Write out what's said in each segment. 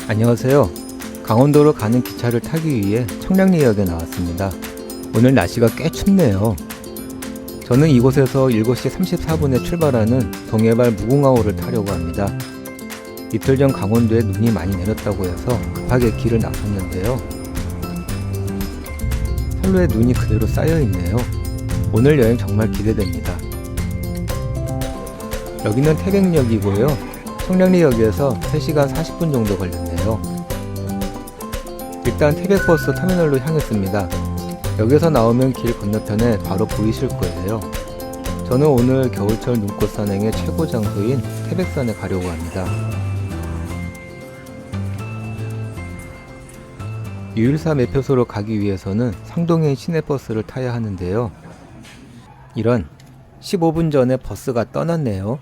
안녕하세요. 강원도로 가는 기차를 타기 위해 청량리역에 나왔습니다. 오늘 날씨가 꽤 춥네요. 저는 이곳에서 7시 34분에 출발하는 동해발 무궁화호를 타려고 합니다. 이틀 전 강원도에 눈이 많이 내렸다고 해서 급하게 길을 나섰는데요. 선로에 눈이 그대로 쌓여 있네요. 오늘 여행 정말 기대됩니다. 여기는 태백역이고요. 청량리역에서 3시간 40분 정도 걸렸네요. 일단 태백버스 터미널로 향했습니다. 여기서 나오면 길 건너편에 바로 보이실 거예요. 저는 오늘 겨울철 눈꽃 산행의 최고 장소인 태백산에 가려고 합니다. 유일사 매표소로 가기 위해서는 상동행 시내버스를 타야 하는데요. 이런 15분 전에 버스가 떠났네요.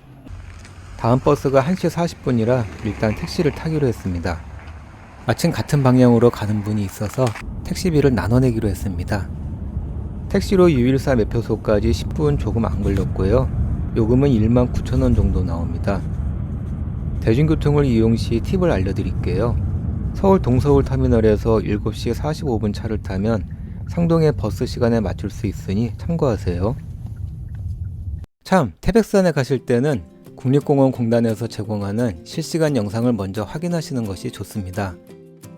다음 버스가 1시 40분이라 일단 택시를 타기로 했습니다. 마침 같은 방향으로 가는 분이 있어서 택시비를 나눠내기로 했습니다. 택시로 유일사 매표소까지 10분 조금 안 걸렸고요. 요금은 19,000원 정도 나옵니다. 대중교통을 이용 시 팁을 알려드릴게요. 서울 동서울 터미널에서 7시 45분 차를 타면 상동의 버스 시간에 맞출 수 있으니 참고하세요. 참, 태백산에 가실 때는 국립공원공단에서 제공하는 실시간 영상을 먼저 확인하시는 것이 좋습니다.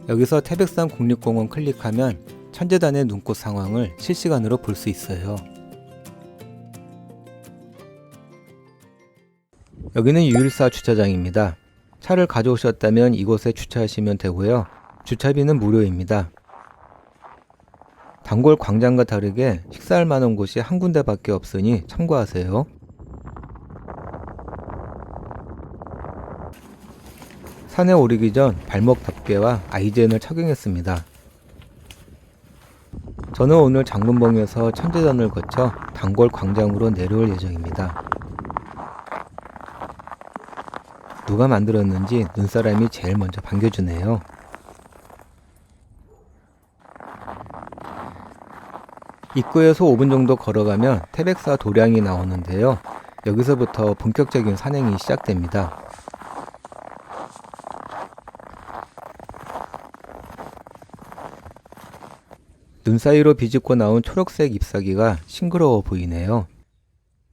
여기서 태백산 국립공원 클릭하면 천재단의 눈꽃 상황을 실시간으로 볼 수 있어요. 여기는 유일사 주차장입니다. 차를 가져오셨다면 이곳에 주차하시면 되고요. 주차비는 무료입니다. 단골 광장과 다르게 식사할 만한 곳이 한 군데밖에 없으니 참고하세요. 산에 오르기 전 발목 덮개와 아이젠을 착용했습니다. 저는 오늘 장문봉에서 천재단을 거쳐 단골 광장으로 내려올 예정입니다. 누가 만들었는지 눈사람이 제일 먼저 반겨주네요. 입구에서 5분 정도 걸어가면 태백사 도량이 나오는데요. 여기서부터 본격적인 산행이 시작됩니다. 눈 사이로 비집고 나온 초록색 잎사귀가 싱그러워 보이네요.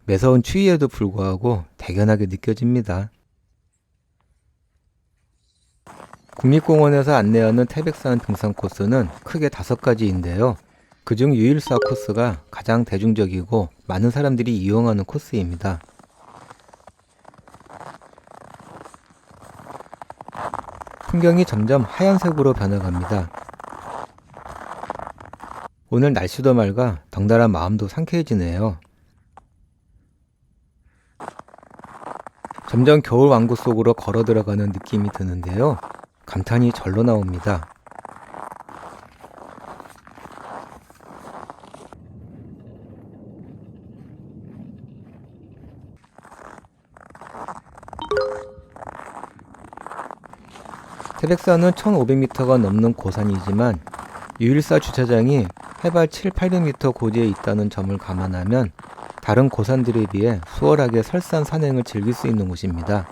매서운 추위에도 불구하고 대견하게 느껴집니다. 국립공원에서 안내하는 태백산 등산 코스는 크게 5가지인데요. 그중 유일사 코스가 가장 대중적이고 많은 사람들이 이용하는 코스입니다. 풍경이 점점 하얀색으로 변해갑니다. 오늘 날씨도 맑아 덩달아 마음도 상쾌해지네요. 점점 겨울 왕국 속으로 걸어 들어가는 느낌이 드는데요. 감탄이 절로 나옵니다. 태백산은 1500m가 넘는 고산이지만 유일사 주차장이 해발 700~800m 고지에 있다는 점을 감안하면 다른 고산들에 비해 수월하게 설산 산행을 즐길 수 있는 곳입니다.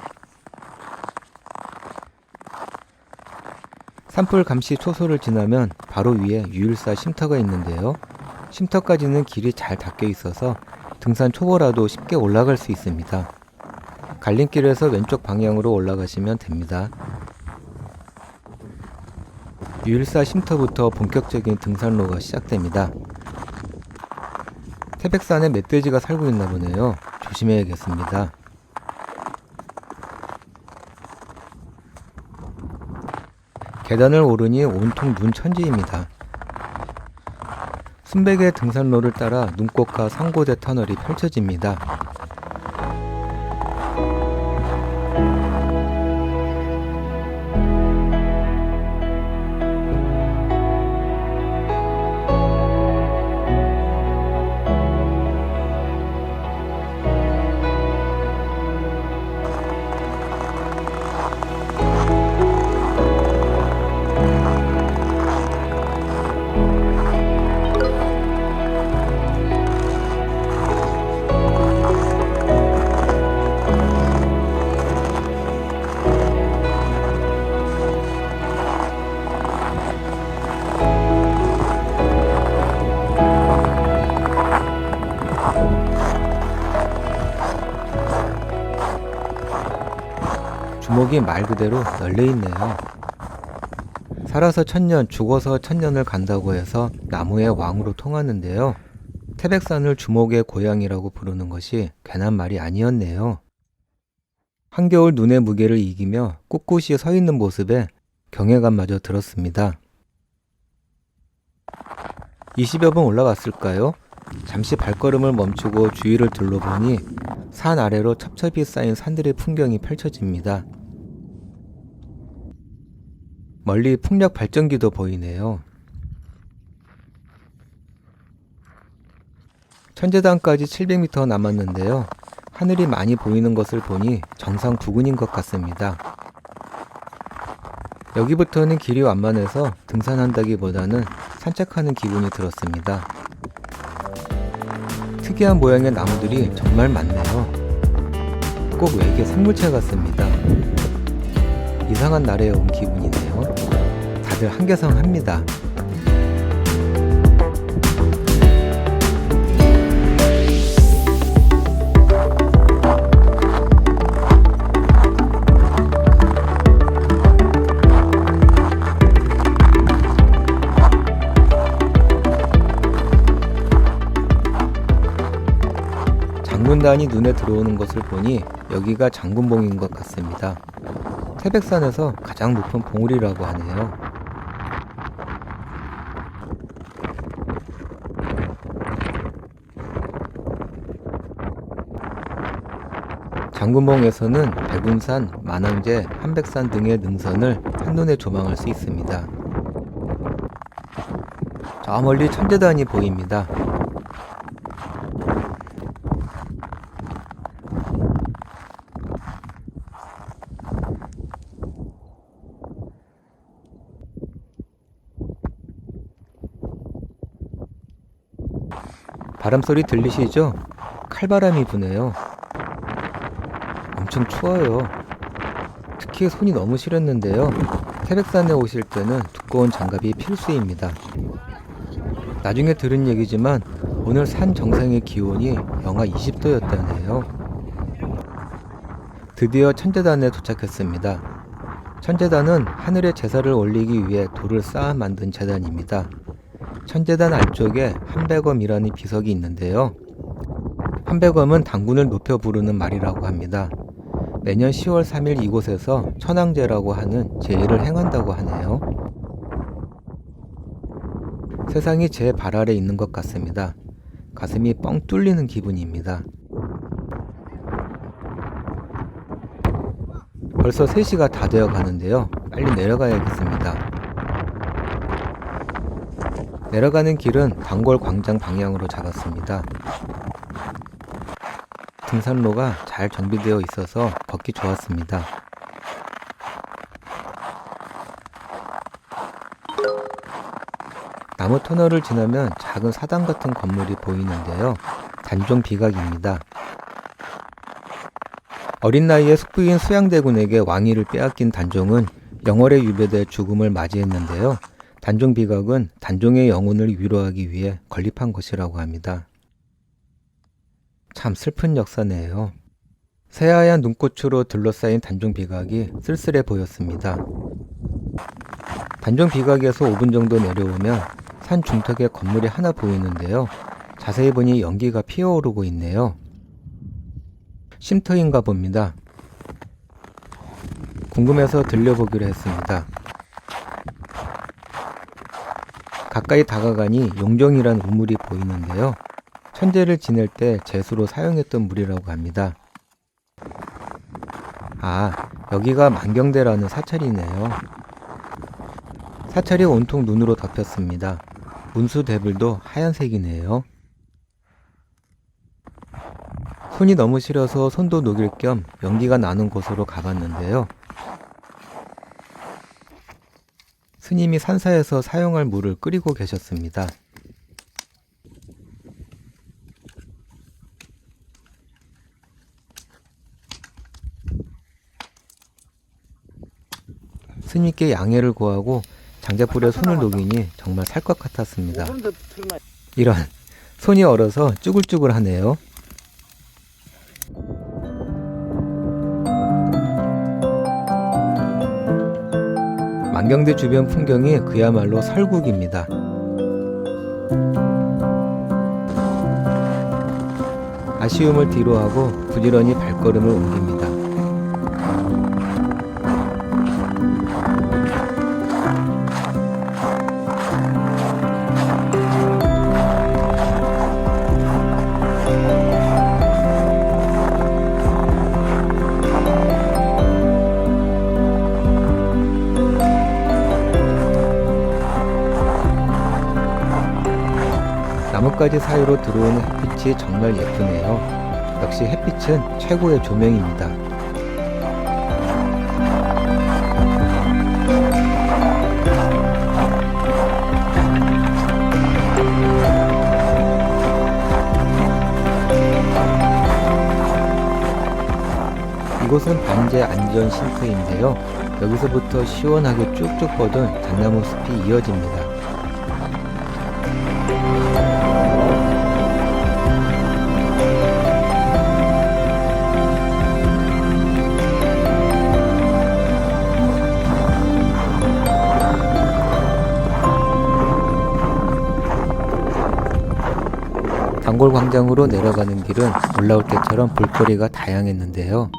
산불 감시 초소를 지나면 바로 위에 유일사 쉼터가 있는데요. 쉼터까지는 길이 잘 닦여 있어서 등산 초보라도 쉽게 올라갈 수 있습니다. 갈림길에서 왼쪽 방향으로 올라가시면 됩니다. 유일사 쉼터부터 본격적인 등산로가 시작됩니다. 태백산에 멧돼지가 살고 있나 보네요. 조심해야겠습니다. 계단을 오르니 온통 눈천지입니다. 순백의 등산로를 따라 눈꽃과 상고대 터널이 펼쳐집니다. 제목이 말 그대로 널려있네요. 살아서 1000년, 죽어서 1000년을 간다고 해서 나무의 왕으로 통하는데요. 태백산을 주목의 고향이라고 부르는 것이 괜한 말이 아니었네요. 한겨울 눈의 무게를 이기며 꿋꿋이 서 있는 모습에 경외감마저 들었습니다. 20여 분 올라갔을까요? 잠시 발걸음을 멈추고 주위를 둘러보니 산 아래로 첩첩이 쌓인 산들의 풍경이 펼쳐집니다. 멀리 풍력 발전기도 보이네요. 천재단까지 700m 남았는데요. 하늘이 많이 보이는 것을 보니 정상 부근인 것 같습니다. 여기부터는 길이 완만해서 등산한다기보다는 산책하는 기분이 들었습니다. 특이한 모양의 나무들이 정말 많네요. 꼭 외계 생물체 같습니다. 이상한 나라에 온 기분이네요. 다들 한개성합니다. 장군단이 눈에 들어오는 것을 보니 여기가 장군봉인 것 같습니다. 태백산에서 가장 높은 봉우리라고 하네요. 장군봉에서는 백운산, 만왕제, 한백산 등의 능선을 한눈에 조망할 수 있습니다. 저 멀리 천재단이 보입니다. 바람소리 들리시죠? 칼바람이 부네요. 엄청 추워요. 특히 손이 너무 시렸는데요. 태백산에 오실 때는 두꺼운 장갑이 필수입니다. 나중에 들은 얘기지만 오늘 산 정상의 기온이 영하 20도였다네요. 드디어 천재단에 도착했습니다. 천재단은 하늘에 제사를 올리기 위해 돌을 쌓아 만든 제단입니다. 천재단 안쪽에 한백엄이라는 비석이 있는데요. 한백엄은 단군을 높여 부르는 말이라고 합니다. 매년 10월 3일 이곳에서 천왕제라고 하는 제의를 행한다고 하네요. 세상이 제 발 아래 있는 것 같습니다. 가슴이 뻥 뚫리는 기분입니다. 벌써 3시가 다 되어 가는데요. 빨리 내려가야겠습니다. 내려가는 길은 단골 광장 방향으로 잡았습니다. 등산로가 잘 정비되어 있어서 걷기 좋았습니다. 나무 터널을 지나면 작은 사당 같은 건물이 보이는데요. 단종 비각입니다. 어린 나이에 숙부인 수양대군에게 왕위를 빼앗긴 단종은 영월에 유배돼 죽음을 맞이했는데요. 단종 비각은 단종의 영혼을 위로하기 위해 건립한 것이라고 합니다. 참 슬픈 역사네요. 새하얀 눈꽃으로 둘러싸인 단종 비각이 쓸쓸해 보였습니다. 단종 비각에서 5분 정도 내려오면 산 중턱에 건물이 하나 보이는데요. 자세히 보니 연기가 피어오르고 있네요. 쉼터인가 봅니다. 궁금해서 들려보기로 했습니다. 가까이 다가가니 용정이란 우물이 보이는데요. 천재를 지낼 때 제수로 사용했던 물이라고 합니다. 아, 여기가 만경대라는 사찰이네요. 사찰이 온통 눈으로 덮였습니다. 문수대불도 하얀색이네요. 손이 너무 시려서 손도 녹일 겸 연기가 나는 곳으로 가봤는데요. 스님이 산사에서 사용할 물을 끓이고 계셨습니다. 스님께 양해를 구하고 장작불에 손을 녹이니 정말 살 것 같았습니다. 이런, 손이 얼어서 쭈글쭈글 하네요. 만경대 주변 풍경이 그야말로 설국입니다. 아쉬움을 뒤로하고 부지런히 발걸음을 옮깁니다. 나뭇가지 사이로 들어오는 햇빛이 정말 예쁘네요. 역시 햇빛은 최고의 조명입니다. 이곳은 반제 안전 쉼터인데요. 여기서부터 시원하게 쭉쭉 뻗은 잣나무 숲이 이어집니다. 단골광장으로 내려가는 길은 올라올 때처럼 볼거리가 다양했는데요.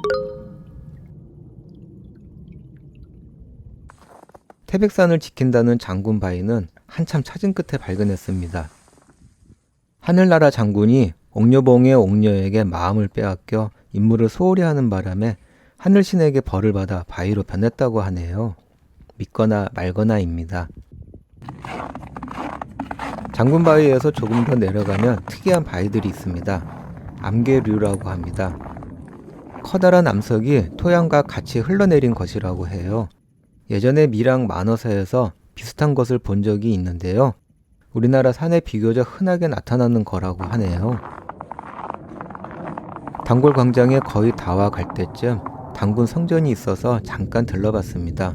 태백산을 지킨다는 장군 바위는 한참 찾은 끝에 발견했습니다. 하늘나라 장군이 옥녀봉의 옥녀에게 마음을 빼앗겨 임무를 소홀히 하는 바람에 하늘신에게 벌을 받아 바위로 변했다고 하네요. 믿거나 말거나입니다. 장군바위에서 조금 더 내려가면 특이한 바위들이 있습니다. 암괴류라고 합니다. 커다란 암석이 토양과 같이 흘러내린 것이라고 해요. 예전에 밀양 만화사에서 비슷한 것을 본 적이 있는데요. 우리나라 산에 비교적 흔하게 나타나는 거라고 하네요. 단골 광장에 거의 다 와 갈 때쯤 단군 성전이 있어서 잠깐 들러봤습니다.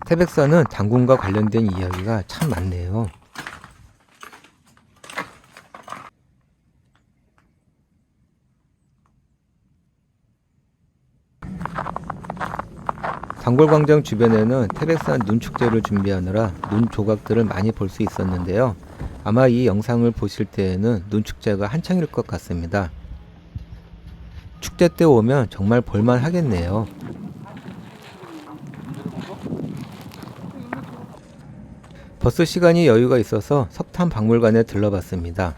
태백산은 단군과 관련된 이야기가 참 많네요. 단골광장 주변에는 태백산 눈축제를 준비하느라 눈 조각들을 많이 볼 수 있었는데요. 아마 이 영상을 보실 때에는 눈축제가 한창일 것 같습니다. 축제 때 오면 정말 볼만 하겠네요. 버스 시간이 여유가 있어서 석탄박물관에 들러봤습니다.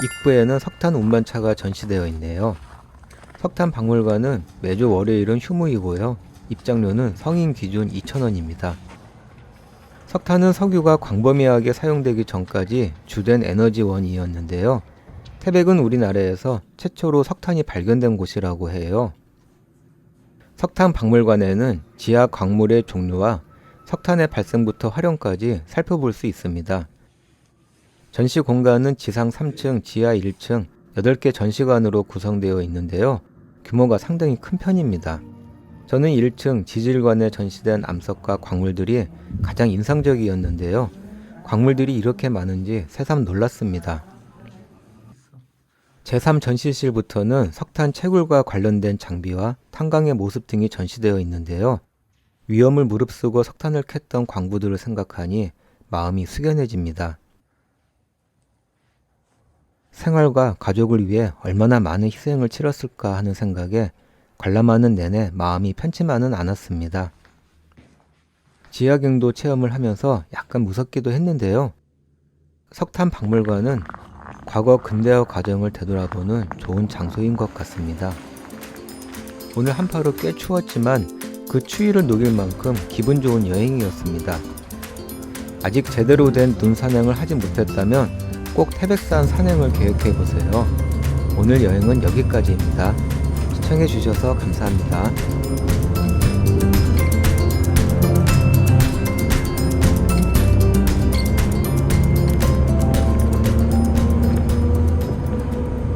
입구에는 석탄 운반차가 전시되어 있네요. 석탄박물관은 매주 월요일은 휴무이고요. 입장료는 성인 기준 2,000원입니다. 석탄은 석유가 광범위하게 사용되기 전까지 주된 에너지원이었는데요. 태백은 우리나라에서 최초로 석탄이 발견된 곳이라고 해요. 석탄박물관에는 지하 광물의 종류와 석탄의 발생부터 활용까지 살펴볼 수 있습니다. 전시 공간은 지상 3층, 지하 1층, 8개 전시관으로 구성되어 있는데요. 규모가 상당히 큰 편입니다. 저는 1층 지질관에 전시된 암석과 광물들이 가장 인상적이었는데요. 광물들이 이렇게 많은지 새삼 놀랐습니다. 제3전시실부터는 석탄 채굴과 관련된 장비와 탄광의 모습 등이 전시되어 있는데요. 위험을 무릅쓰고 석탄을 캤던 광부들을 생각하니 마음이 숙연해집니다. 생활과 가족을 위해 얼마나 많은 희생을 치렀을까 하는 생각에 관람하는 내내 마음이 편치만은 않았습니다. 지하경도 체험을 하면서 약간 무섭기도 했는데요. 석탄박물관은 과거 근대화 과정을 되돌아보는 좋은 장소인 것 같습니다. 오늘 한파로 꽤 추웠지만 그 추위를 녹일 만큼 기분 좋은 여행이었습니다. 아직 제대로 된 눈 산행을 하지 못했다면 꼭 태백산 산행을 계획해보세요. 오늘 여행은 여기까지입니다. 시청해주셔서 감사합니다.